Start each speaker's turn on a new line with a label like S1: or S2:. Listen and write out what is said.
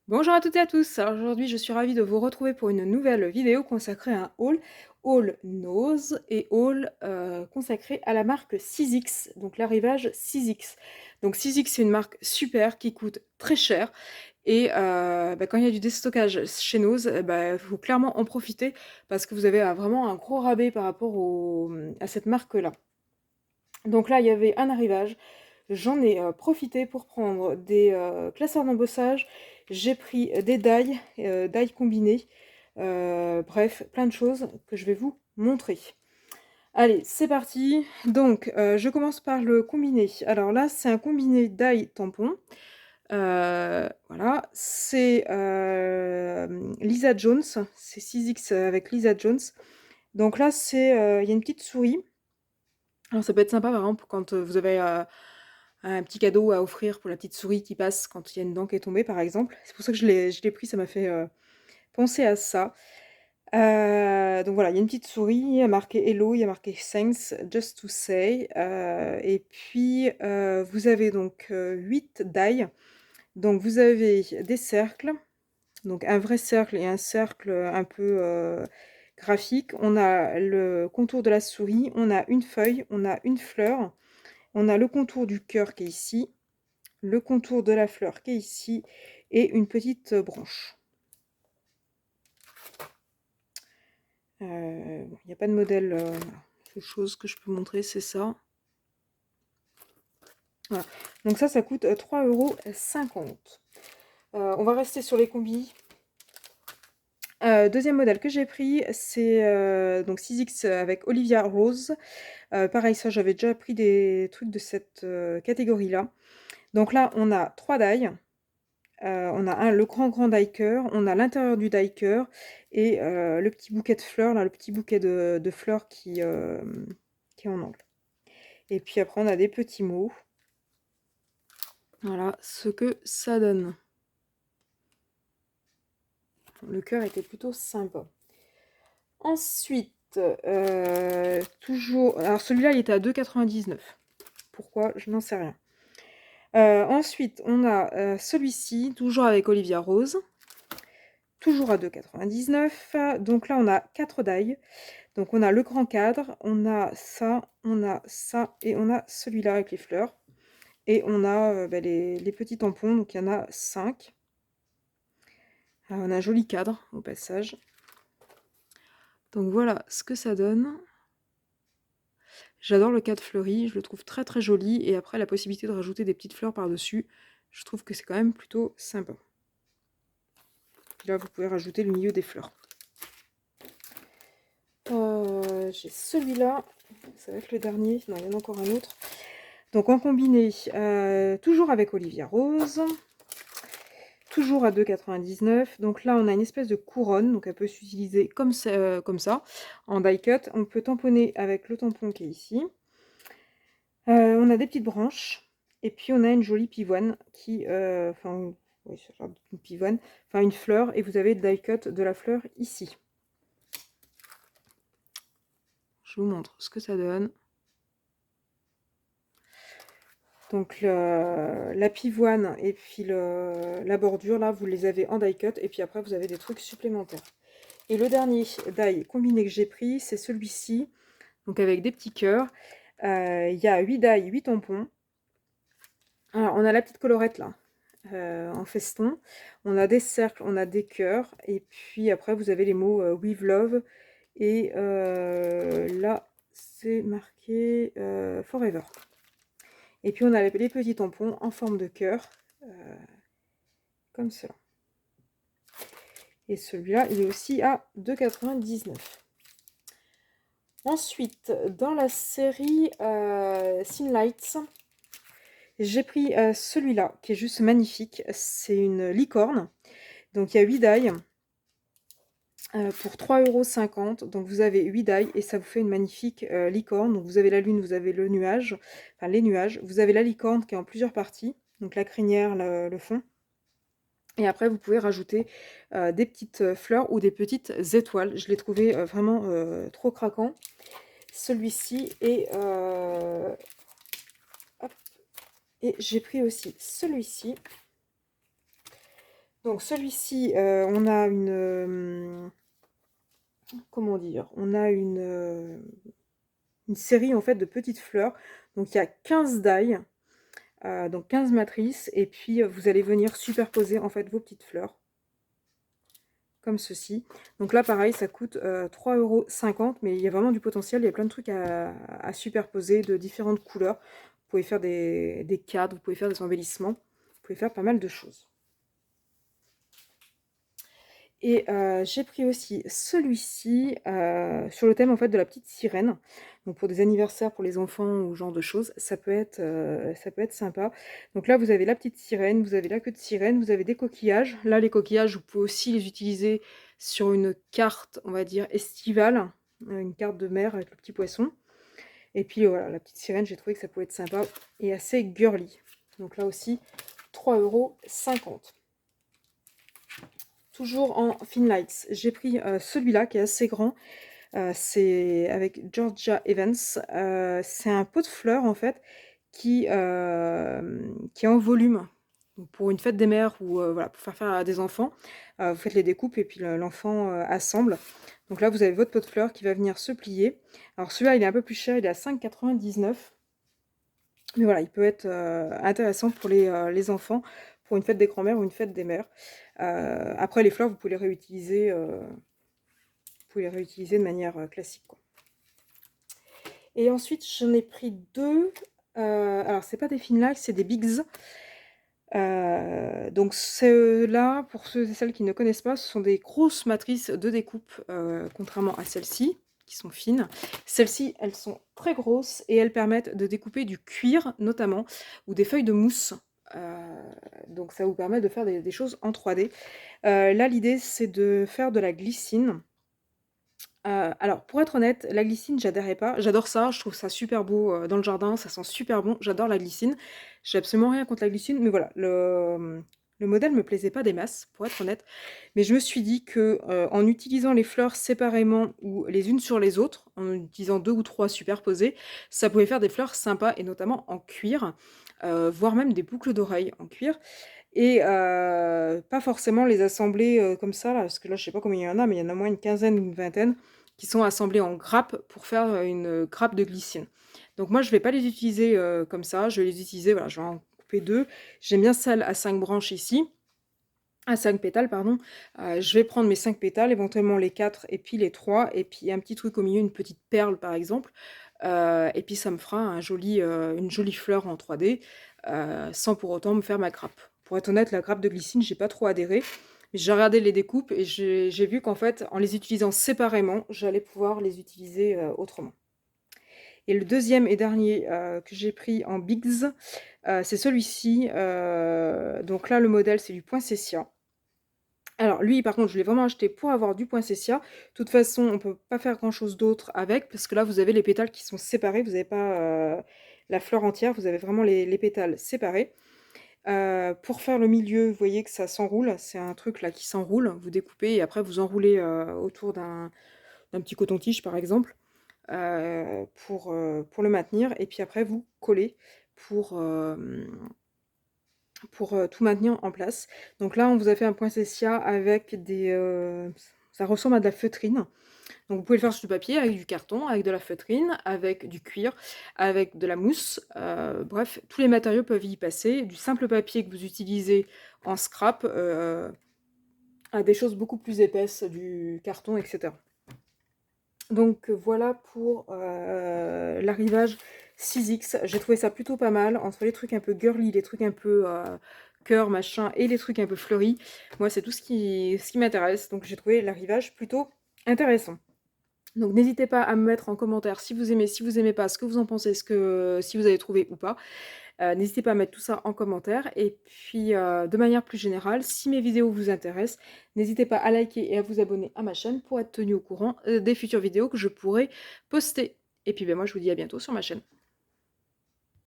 S1: Bonjour à toutes et à tous. Alors aujourd'hui, je suis ravie de vous retrouver pour une nouvelle vidéo consacrée à un haul nose et haul consacré à la marque 6X, donc l'arrivage 6X. Donc 6X, c'est une marque super qui coûte très cher et quand il y a du déstockage chez Nose, il faut clairement en profiter parce que vous avez vraiment un gros rabais par rapport à cette marque-là. Donc là, il y avait un arrivage. J'en ai profité pour prendre des classeurs d'embossage. J'ai pris des die combinés. Bref, plein de choses que je vais vous montrer. Allez, c'est parti. Donc, je commence par le combiné. Alors là, c'est un combiné die tampon. Voilà, c'est Lisa Jones. C'est 6X avec Lisa Jones. Donc là, il y a une petite souris. Alors ça peut être sympa par exemple quand vous avez un petit cadeau à offrir pour la petite souris qui passe quand il y a une dent qui est tombée par exemple. C'est pour ça que je l'ai pris, ça m'a fait penser à ça. Donc voilà, il y a une petite souris, il y a marqué Hello, il y a marqué Thanks, Just to say. Et puis vous avez donc 8 die. Donc vous avez des cercles, donc un vrai cercle et un cercle un peu graphique. On a le contour de la souris, on a une feuille, on a une fleur. On a le contour du cœur qui est ici, le contour de la fleur qui est ici, et une petite branche. Il n'y a pas de modèle. La chose que je peux montrer, c'est ça. Voilà. Donc ça coûte 3,50 €. On va rester sur les combis. Deuxième modèle que j'ai pris, c'est donc 6X avec Olivia Rose. Pareil, ça j'avais déjà pris des trucs de cette catégorie-là. Donc là, on a 3 die. On a le grand die-cœur, on a l'intérieur du die-cœur et le petit bouquet de fleurs, là, le petit bouquet de fleurs qui est en angle. Et puis après, on a des petits mots. Voilà ce que ça donne. Le cœur était plutôt sympa. Ensuite, toujours... Alors celui-là, il était à 2,99 €. Pourquoi? Je n'en sais rien. Ensuite, on a celui-ci, toujours avec Olivia Rose. Toujours à 2,99 €. Donc là, on a 4 die. Donc on a le grand cadre, on a ça et on a celui-là avec les fleurs. Et on a les petits tampons, donc il y en a 5. On a un joli cadre au passage. Donc voilà ce que ça donne. J'adore le cadre fleuri, je le trouve très très joli. Et après la possibilité de rajouter des petites fleurs par-dessus, je trouve que c'est quand même plutôt sympa. Là vous pouvez rajouter le milieu des fleurs. J'ai celui-là, ça va être le dernier, non il y en a encore un autre. Donc en combiné, toujours avec Olivia Rose, toujours à 2,99 €. Donc là, on a une espèce de couronne, donc elle peut s'utiliser comme ça, en die cut. On peut tamponner avec le tampon qui est ici. On a des petites branches, et puis on a une jolie pivoine qui, enfin, oui, c'est genre une pivoine, enfin une fleur, et vous avez le die cut de la fleur ici. Je vous montre ce que ça donne. Donc la pivoine et puis la bordure, là, vous les avez en die cut, et puis après, vous avez des trucs supplémentaires. Et le dernier die combiné que j'ai pris, c'est celui-ci, donc avec des petits cœurs. Il y a 8 die, 8 tampons. Alors, on a la petite colorette là, en feston. On a des cercles, on a des cœurs, et puis après, vous avez les mots With Love, et là, c'est marqué Forever. Et puis on a les petits tampons en forme de cœur, comme cela. Et celui-là, il est aussi à 2,99 €. Ensuite, dans la série Thin Lights, j'ai pris celui-là, qui est juste magnifique. C'est une licorne. Donc il y a 8 die pour 3,50 €. Donc vous avez 8 die et ça vous fait une magnifique licorne. Donc vous avez la lune, vous avez le nuage, enfin les nuages. Vous avez la licorne qui est en plusieurs parties. Donc la crinière, le fond. Et après, vous pouvez rajouter des petites fleurs ou des petites étoiles. Je l'ai trouvé vraiment trop craquant. Celui-ci et j'ai pris aussi celui-ci. Donc celui-ci, on a comment dire? On a une série en fait de petites fleurs. Donc il y a 15 die, donc 15 matrices et puis, vous allez venir superposer en fait vos petites fleurs, comme ceci. Donc là pareil ça coûte, 3,50 €, mais il y a vraiment du potentiel, il y a plein de trucs à superposer de différentes couleurs. Vous pouvez faire des cadres, vous pouvez faire des embellissements, vous pouvez faire pas mal de choses. Et j'ai pris aussi celui-ci, sur le thème en fait de la petite sirène. Donc pour des anniversaires pour les enfants ou ce genre de choses, ça peut être sympa. Donc là vous avez la petite sirène, vous avez la queue de sirène, vous avez des coquillages. Là les coquillages, vous pouvez aussi les utiliser sur une carte, on va dire estivale, une carte de mer avec le petit poisson. Et puis voilà, la petite sirène, j'ai trouvé que ça pouvait être sympa et assez girly. Donc là aussi, 3,50 €. Toujours en Finlights, j'ai pris celui-là qui est assez grand. C'est avec Georgia Evans. C'est un pot de fleurs en fait qui est en volume. Donc, pour une fête des mères ou voilà, pour faire à des enfants, vous faites les découpes et puis l'enfant assemble. Donc là, vous avez votre pot de fleurs qui va venir se plier. Alors celui-là, il est un peu plus cher, il est à 5,99 €. Mais voilà, il peut être intéressant pour les enfants, pour une fête des grands-mères ou une fête des mères. Après, les fleurs, vous pouvez les réutiliser de manière classique, quoi. Et ensuite, j'en ai pris deux. Alors, c'est pas des Finlac, c'est des Bigs. Donc, ceux-là, pour ceux et celles qui ne connaissent pas, ce sont des grosses matrices de découpe, contrairement à celles-ci, qui sont fines. Celles-ci, elles sont très grosses et elles permettent de découper du cuir, notamment, ou des feuilles de mousse. Donc, ça vous permet de faire des choses en 3D. Là, l'idée, c'est de faire de la glycine. Alors, pour être honnête, la glycine, j'adhérais pas. J'adore ça, je trouve ça super beau dans le jardin, ça sent super bon. J'adore la glycine. J'ai absolument rien contre la glycine, mais voilà, le modèle me plaisait pas des masses, pour être honnête. Mais je me suis dit que en utilisant les fleurs séparément ou les unes sur les autres, en utilisant 2 ou 3 superposées, ça pouvait faire des fleurs sympas et notamment en cuir, voire même des boucles d'oreilles en cuir. Et pas forcément les assembler comme ça, là, parce que là, je sais pas combien il y en a, mais il y en a au moins une quinzaine ou une vingtaine qui sont assemblés en grappes pour faire une grappe de glycine. Donc moi, je vais pas les utiliser comme ça, je vais les utiliser, voilà, je vais en couper deux. J'aime bien celle à 5 branches ici, à 5 pétales, pardon. Je vais prendre mes 5 pétales, éventuellement les 4 et puis les 3, et puis un petit truc au milieu, une petite perle par exemple. Et puis ça me fera une jolie fleur en 3D, sans pour autant me faire ma grappe. Pour être honnête, la grappe de glycine, j'ai pas trop adhéré. Mais j'ai regardé les découpes et j'ai vu qu'en fait, en les utilisant séparément, j'allais pouvoir les utiliser autrement. Et le deuxième et dernier que j'ai pris en Bigs, c'est celui-ci. Donc là, le modèle, c'est du Poinsettia. Alors lui, par contre, je l'ai vraiment acheté pour avoir du poinsettia. De toute façon, on peut pas faire grand-chose d'autre avec, parce que là, vous avez les pétales qui sont séparés. Vous n'avez pas la fleur entière, vous avez vraiment les pétales séparés. Pour faire le milieu, vous voyez que ça s'enroule. C'est un truc là qui s'enroule. Vous découpez et après vous enroulez autour d'un petit coton-tige, par exemple, pour le maintenir. Et puis après, vous collez pour, tout maintenir en place. Donc là, on vous a fait un poinsettia avec ça ressemble à de la feutrine. Donc vous pouvez le faire sur du papier, avec du carton, avec de la feutrine, avec du cuir, avec de la mousse. Bref, tous les matériaux peuvent y passer. Du simple papier que vous utilisez en scrap à des choses beaucoup plus épaisses, du carton, etc. Donc voilà pour l'arrivage 6X. J'ai trouvé ça plutôt pas mal, entre les trucs un peu girly, les trucs un peu cœur, machin, et les trucs un peu fleuris. Moi, c'est tout ce qui m'intéresse, donc j'ai trouvé l'arrivage plutôt intéressant. Donc n'hésitez pas à me mettre en commentaire si vous aimez pas, ce que vous en pensez, si vous avez trouvé ou pas. N'hésitez pas à mettre tout ça en commentaire. Et puis, de manière plus générale, si mes vidéos vous intéressent, n'hésitez pas à liker et à vous abonner à ma chaîne pour être tenu au courant des futures vidéos que je pourrai poster. Et puis, ben, moi, je vous dis à bientôt sur ma chaîne.